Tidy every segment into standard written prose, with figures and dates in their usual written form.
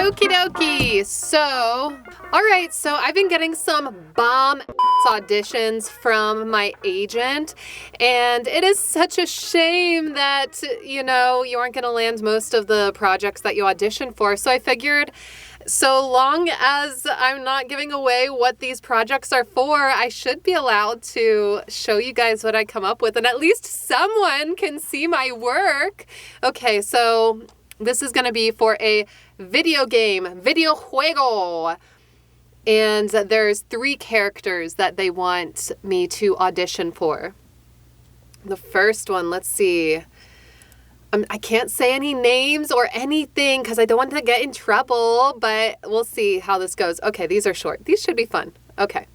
Okie dokie. So I've been getting some bomb auditions from my agent, and it is such a shame that, you aren't going to land most of the projects that you audition for. So I figured, so long as I'm not giving away what these projects are for, I should be allowed to show you guys what I come up with, and at least someone can see my work. Okay, so this is going to be for a video game, videojuego. And there's 3 characters that they want me to audition for. The first one, let's see. I can't say any names or anything because I don't want to get in trouble, but we'll see how this goes. Okay, these are short. These should be fun. Okay.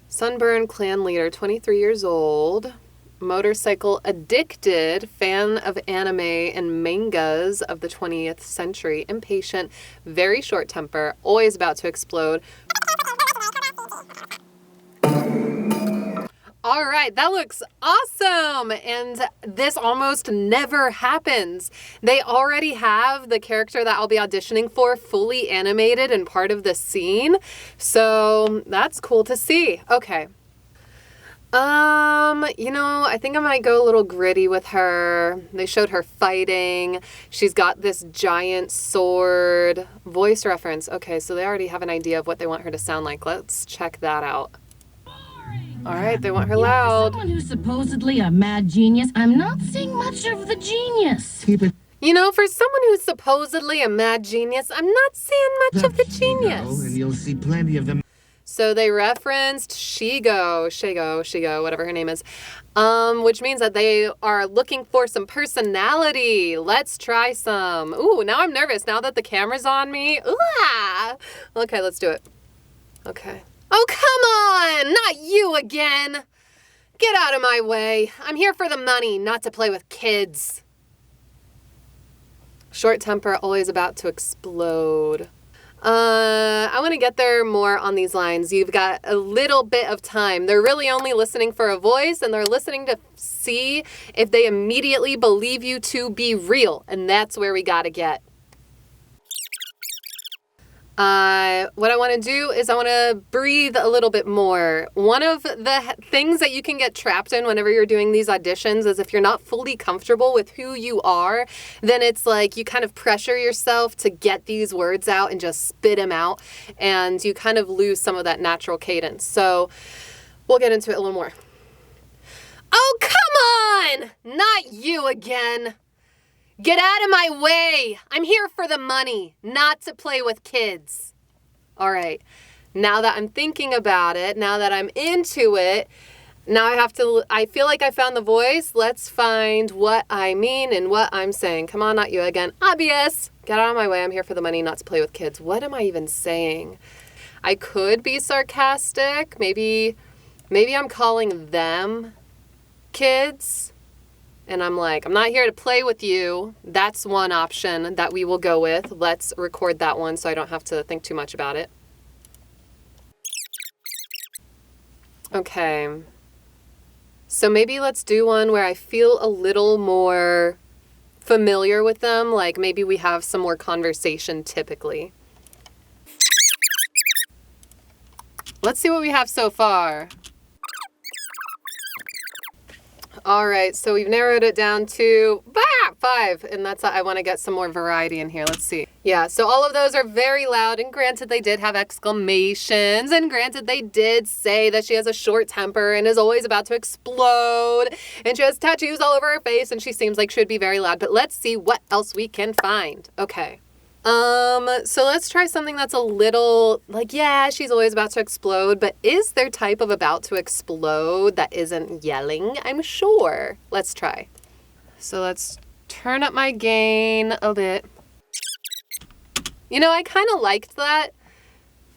Sunburn clan leader, 23 years old. Motorcycle addicted, fan of anime and mangas of the 20th century, impatient, very short temper, always about to explode. All right, that looks awesome. And this almost never happens. They already have the character that I'll be auditioning for fully animated and part of the scene. So that's cool to see. Okay. I think I might go a little gritty with her. They showed her fighting. She's got this giant sword. Voice reference. Okay, so they already have an idea of what they want her to sound like. Let's check that out. All right, they want her loud. For someone who's supposedly a mad genius, I'm not seeing much of the genius. For someone who's supposedly a mad genius, I'm not seeing much of the genius. And you'll see plenty of them. So they referenced Shigo, whatever her name is, which means that they are looking for some personality. Let's try some. Ooh, now I'm nervous. Now that the camera's on me. Ooh, ah. Okay, let's do it. Okay. Oh, come on! Not you again! Get out of my way. I'm here for the money, not to play with kids. Short temper, always about to explode. I want to get there more on these lines. You've got a little bit of time. They're really only listening for a voice, and they're listening to see if they immediately believe you to be real, and that's where we gotta get. What I want to do is I want to breathe a little bit more. One of the things that you can get trapped in whenever you're doing these auditions is if you're not fully comfortable with who you are, then it's like you kind of pressure yourself to get these words out and just spit them out, and you kind of lose some of that natural cadence. So we'll get into it a little more. Oh, come on! Not you again! Get out of my way! I'm here for the money, not to play with kids. All right, now that I'm thinking about it, now that I'm into it, now I feel like I found the voice. Let's find what I mean and what I'm saying. Come on, not you again. Obvious. Get out of my way. I'm here for the money, not to play with kids. What am I even saying? I could be sarcastic. Maybe I'm calling them kids. And I'm like, I'm not here to play with you. That's one option that we will go with. Let's record that one so I don't have to think too much about it. Okay. So maybe let's do one where I feel a little more familiar with them. Like maybe we have some more conversation typically. Let's see what we have so far. All right, so we've narrowed it down to 5, and I want to get some more variety in here. Let's see. Yeah, so all of those are very loud, and granted they did have exclamations, and granted they did say that she has a short temper and is always about to explode, and she has tattoos all over her face, and she seems like she would be very loud, but let's see what else we can find. Okay. So let's try something that's a little like, yeah, she's always about to explode, but is there type of about to explode that isn't yelling? I'm sure. Let's try. So let's turn up my gain a bit. I kind of liked that.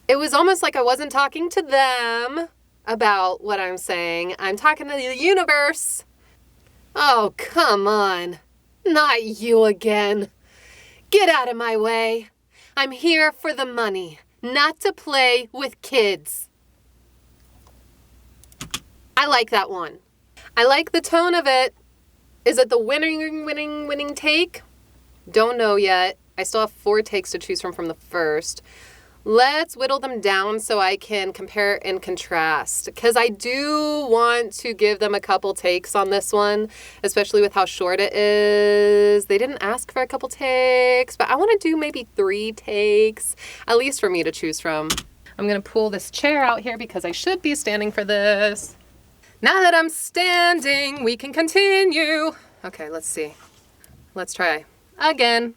It was almost like I wasn't talking to them about what I'm saying. I'm talking to the universe. Oh, come on. Not you again. Get out of my way. I'm here for the money, not to play with kids. I like that one. I like the tone of it. Is it the winning take? Don't know yet. I still have 4 takes to choose from the first. Let's whittle them down so I can compare and contrast, because I do want to give them a couple takes on this one, especially with how short it is. They didn't ask for a couple takes, but I want to do maybe 3 takes, at least for me to choose from. I'm going to pull this chair out here because I should be standing for this. Now that I'm standing, we can continue. Okay, let's see. Let's try again.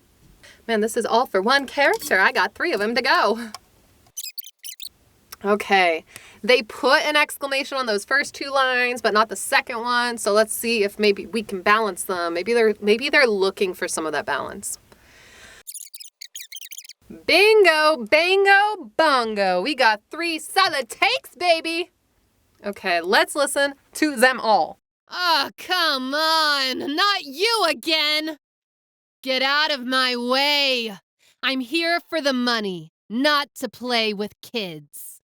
Man, this is all for one character. I got 3 of them to go. Okay, they put an exclamation on those first 2 lines, but not the second one. So let's see if maybe we can balance them. Maybe they're looking for some of that balance. Bingo, bango, bongo. We got 3 solid takes, baby. Okay, let's listen to them all. Oh, come on, not you again. Get out of my way. I'm here for the money, not to play with kids.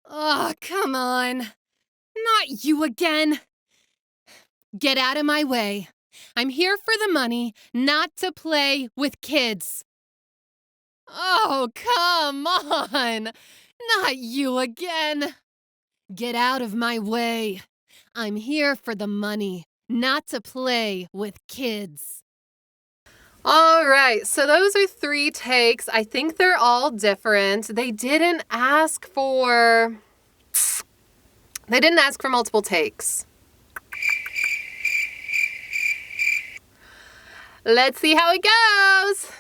Oh, come on. Not you again. Get out of my way. I'm here for the money, not to play with kids. Oh, come on. Not you again. Get out of my way. I'm here for the money, not to play with kids. All right, so those are 3 takes. I think they're all different. They didn't ask for multiple takes. Let's see how it goes.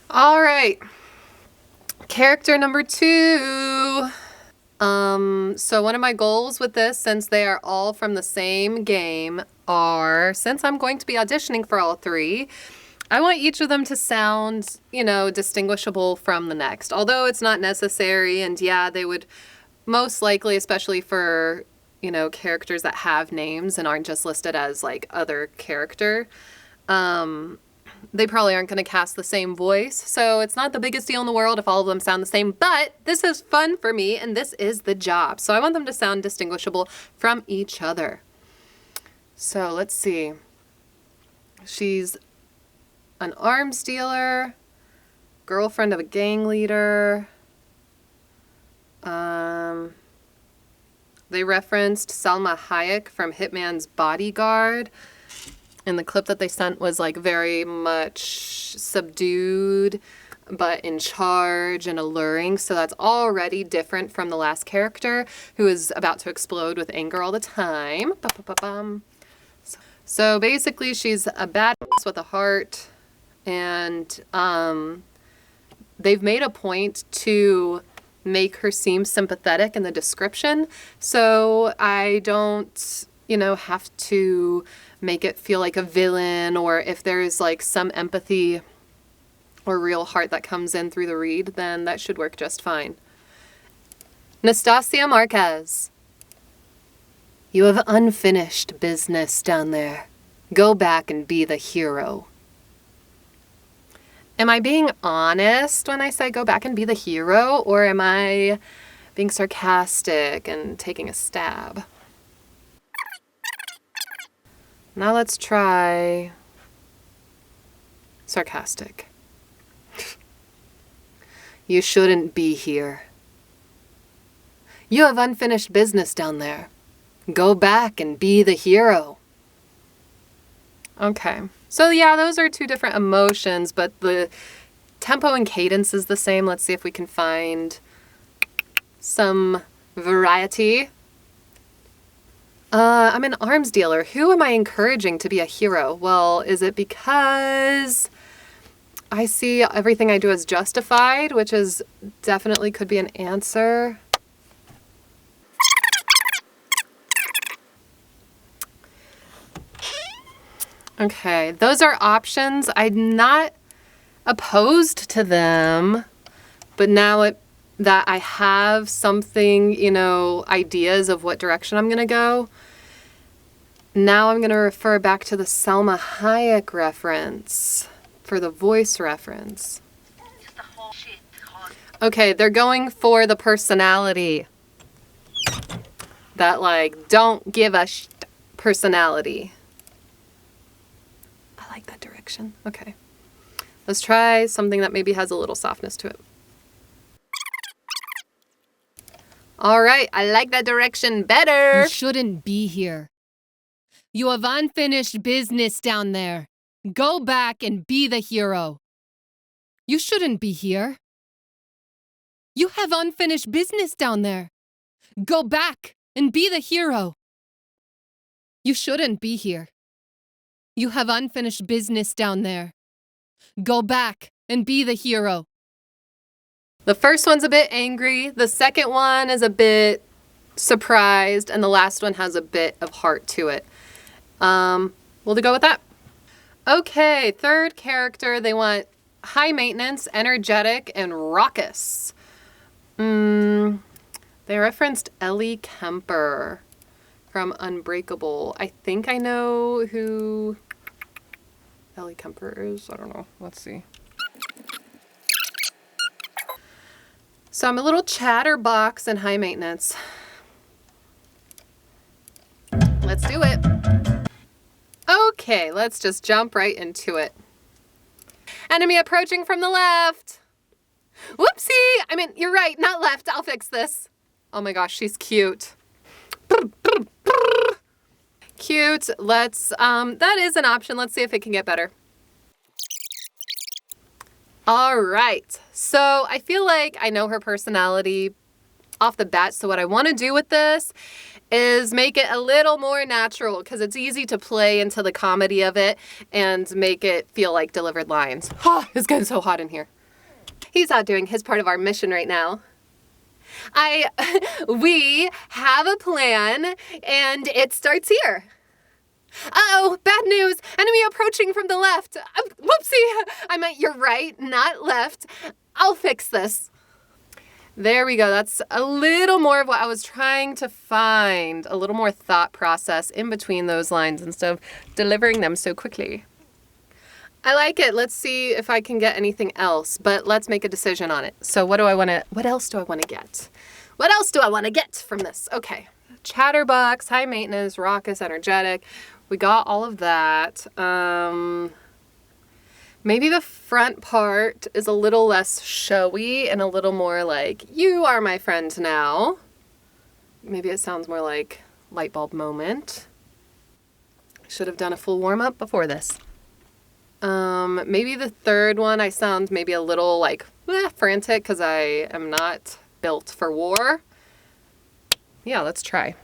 All right. Character number 2. So one of my goals with this, since they are all from the same game, since I'm going to be auditioning for all 3, I want each of them to sound, distinguishable from the next. Although it's not necessary, and yeah, they would most likely, especially for, characters that have names and aren't just listed as like other character, they probably aren't going to cast the same voice. So it's not the biggest deal in the world if all of them sound the same, but this is fun for me and this is the job. So I want them to sound distinguishable from each other. So let's see. She's an arms dealer, girlfriend of a gang leader. They referenced Salma Hayek from Hitman's Bodyguard. And the clip that they sent was like very much subdued, but in charge and alluring. So that's already different from the last character, who is about to explode with anger all the time. So basically she's a badass with a heart, and they've made a point to make her seem sympathetic in the description. So I don't, have to make it feel like a villain, or if there's like some empathy or real heart that comes in through the read, then that should work just fine. Nastasia Marquez. You have unfinished business down there. Go back and be the hero. Am I being honest when I say go back and be the hero, or am I being sarcastic and taking a stab? Now let's try sarcastic. You shouldn't be here. You have unfinished business down there. Go back and be the hero. Okay. So yeah, those are 2 different emotions, but the tempo and cadence is the same. Let's see if we can find some variety. I'm an arms dealer. Who am I encouraging to be a hero? Well, is it because I see everything I do as justified, which is definitely could be an answer. Okay, those are options. I'm not opposed to them, but now that I have something, ideas of what direction I'm going to go, now I'm going to refer back to the Salma Hayek reference for the voice reference. Okay, they're going for the personality. That don't give a personality. I like that direction. Okay. Let's try something that maybe has a little softness to it. All right, I like that direction better. You shouldn't be here. You have unfinished business down there. Go back and be the hero. You shouldn't be here. You have unfinished business down there. Go back and be the hero. You shouldn't be here. You have unfinished business down there. Go back and be the hero. The first one's a bit angry, the second one is a bit surprised, and the last one has a bit of heart to it. We'll go with that. Okay, third character, they want high maintenance, energetic, and raucous. They referenced Ellie Kemper from Unbreakable. I think I know who Ellie Kemper is. I don't know. Let's see. So I'm a little chatterbox and high maintenance. Let's do it. Okay, let's just jump right into it. Enemy approaching from the left. Whoopsie! I mean, you're right, not left. I'll fix this. Oh my gosh, she's cute. Cute. Let's, that is an option. Let's see if it can get better. All right. So I feel like I know her personality off the bat. So what I want to do with this is make it a little more natural because it's easy to play into the comedy of it and make it feel like delivered lines. Oh, it's getting so hot in here. He's out doing his part of our mission right now. We have a plan and it starts here. Uh-oh, bad news. Enemy approaching from the left. Whoopsie. I meant you're right, not left. I'll fix this. There we go. That's a little more of what I was trying to find. A little more thought process in between those lines instead of delivering them so quickly. I like it. Let's see if I can get anything else, but let's make a decision on it. So what else do I want to get? What else do I want to get from this? Okay. Chatterbox, high maintenance, raucous, energetic. We got all of that. Maybe the front part is a little less showy and a little more like, you are my friend now. Maybe it sounds more like light bulb moment. Should have done a full warm up before this. Maybe the third one, I sound maybe a little like frantic because I am not built for war. Yeah, let's try.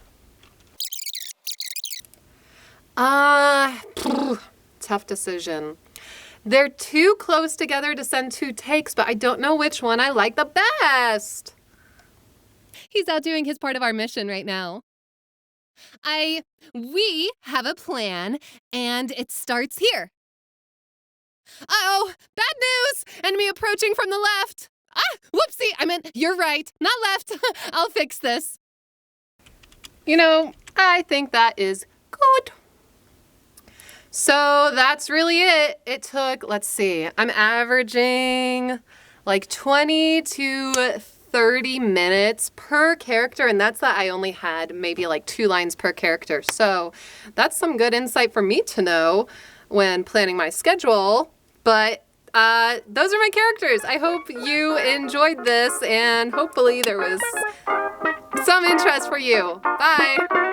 Tough decision. They're too close together to send 2 takes, but I don't know which one I like the best. He's out doing his part of our mission right now. We have a plan, and it starts here. Uh-oh, bad news! Enemy approaching from the left. Whoopsie, I meant you're right, not left. I'll fix this. You know, I think that is good. So that's really it. It took, let's see, I'm averaging like 20 to 30 minutes per character, and that's that I only had maybe like 2 lines per character. So that's some good insight for me to know when planning my schedule. But those are my characters. I hope you enjoyed this, and hopefully there was some interest for you. Bye.